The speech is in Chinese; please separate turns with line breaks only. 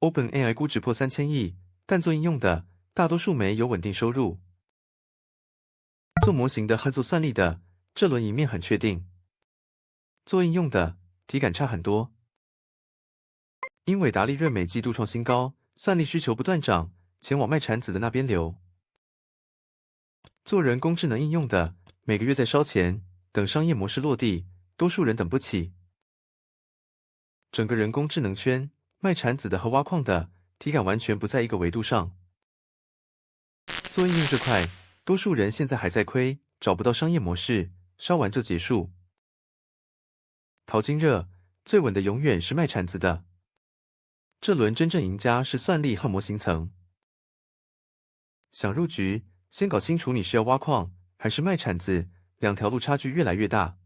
OpenAI 估值破3000亿，但做应用的大多数没有稳定收入。做模型的和做算力的，这轮赢面很确定。做应用的体感差很多。英伟达利润每季度创新高，算力需求不断涨，钱往卖产子的那边流。做人工智能应用的，每个月在烧钱，等商业模式落地，多数人等不起。整个人工智能圈，卖产子的和挖矿的，体感完全不在一个维度上。做应用这块，多数人现在还在亏，找不到商业模式，烧完就结束。淘金热，最稳的永远是卖产子的。这轮真正赢家是算力和模型层。想入局，先搞清楚你是要挖矿还是卖产子，两条路差距越来越大。